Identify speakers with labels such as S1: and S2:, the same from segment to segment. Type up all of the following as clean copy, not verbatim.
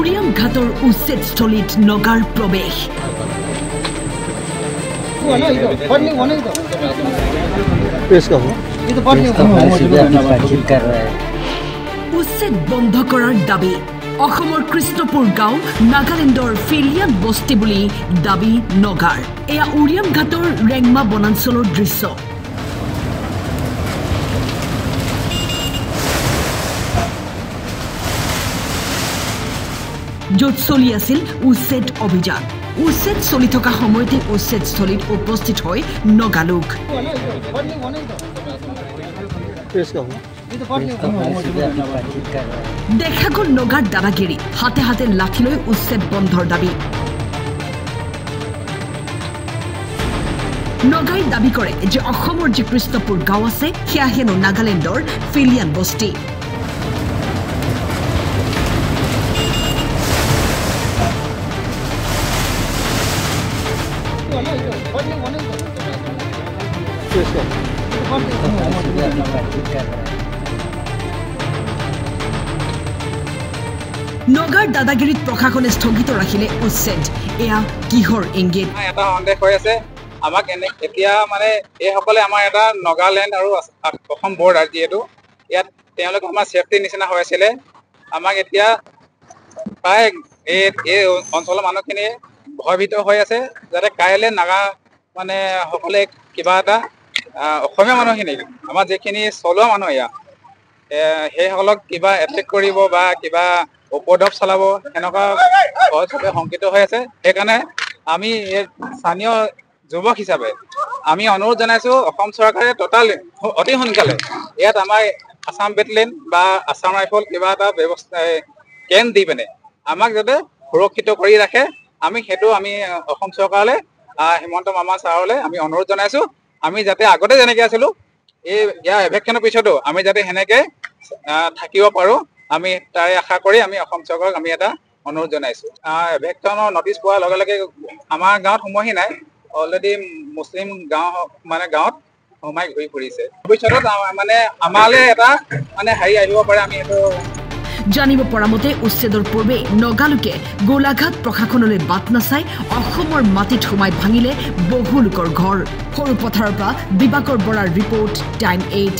S1: উৰিয়াম ঘাটৰ উচ্ছেদস্থলীত নগাৰ প্ৰৱেশ। উচ্ছেদ বন্ধ কৰাৰ দাবী। অসমৰ কৃষ্ণপুৰ গাঁও নাগালেণ্ডৰ ফিলিয়ান বস্তি বুলি দাবী নগাৰ। এয়া উৰিয়াম ঘাটৰ ৰেংমা বনাঞ্চলৰ দৃশ্য। য'ত চলি আছিল উচ্ছেদ অভিযান। উচ্ছেদ চলি থকা সময়তে উচ্ছেদস্থলীত উপস্থিত হৈ নগালোক। দেখা গ'ল নগাৰ দাদাগিৰি, হাতে হাতে লাঠি লৈ উচ্ছেদ বন্ধৰ দাবী। নগাই দাবী কৰে যে অসমৰ যি কৃষ্ণপুৰ গাঁও আছে সেয়া হেনো নাগালেণ্ডৰ ফিলিয়ান বস্তি। নগাৰ দাদাগিৰিত প্ৰশাসনে স্থগিত ৰাখিলে উচ্ছেদ। এয়া কিহৰ ইংগিত?
S2: এটা সন্দেহ হৈ আছে আমাক এতিয়া মানে এইসকলে আমাৰ এটা নগালেণ্ড আৰু অসম বৰ্ডাৰ, যিহেতু ইয়াত তেওঁলোক আমাৰ ছেফটিৰ নিচিনা হৈ আছিলে। আমাক এতিয়া প্ৰায় এই অঞ্চলৰ মানুহখিনিয়ে ভয়ভীত হৈ আছে যাতে কাইলৈ নাগা মানে সকলে কিবা এটা অসমীয়া মানুহখিনিক, আমাৰ যিখিনি চলোৱা মানুহ ইয়াত সেইসকলক কিবা এটেক কৰিব বা কিবা উপদ্ৰৱ চলাব, সেনেকুৱা সবে শংকিত হৈ আছে। সেইকাৰণে আমি স্থানীয় যুৱক হিচাপে আমি অনুৰোধ জনাইছোঁ অসম চৰকাৰে অতি সোনকালে ইয়াত আমাৰ আছাম বেটেলিয়ন বা আছাম ৰাইফল কিবা এটা ব্যৱস্থা কেম্প দি পিনে আমাক যাতে সুৰক্ষিত কৰি ৰাখে। আমি অসম চৰকাৰলৈ হিমন্ত মামা ছাৰলৈ আমি অনুৰোধ জনাইছোঁ। আমি যাতে আগতে যেনেকৈ আছিলোঁ ইয়াৰ এভেকশ্যনৰ পিছতো আমি যাতে সেনেকৈ থাকিব পাৰোঁ, আমি তাৰে আশা কৰি আমি অসম চৰকাৰক আমি এটা অনুৰোধ জনাইছোঁ। এভেকশ্যনৰ নটিচ পোৱাৰ লগে লগে আমাৰ গাঁৱত সোমোৱাহি নাই, অলৰেডি মুছলিম গাঁৱত সোমাই ঘূৰি ফুৰিছে। ভৱিষ্যতত মানে আমালৈ এটা মানে আহিব পাৰে, আমি এইটো
S1: জানিব পৰা মতে উচ্ছেদৰ পূৰ্বে নগালোকে গোলাঘাট প্ৰশাসনলৈ বাট নাচাই অসমৰ মাটিত সোমাই ভাঙিলে বহু লোকৰ ঘৰ। সৰু পথাৰৰ পৰা দিবাকৰ বৰাৰ ৰিপৰ্ট, টাইম 8।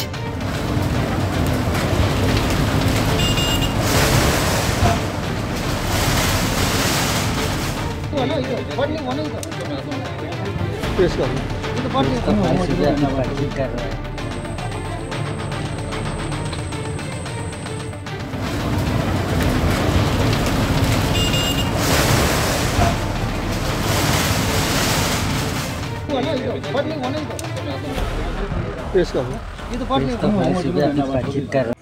S3: कर रहा है।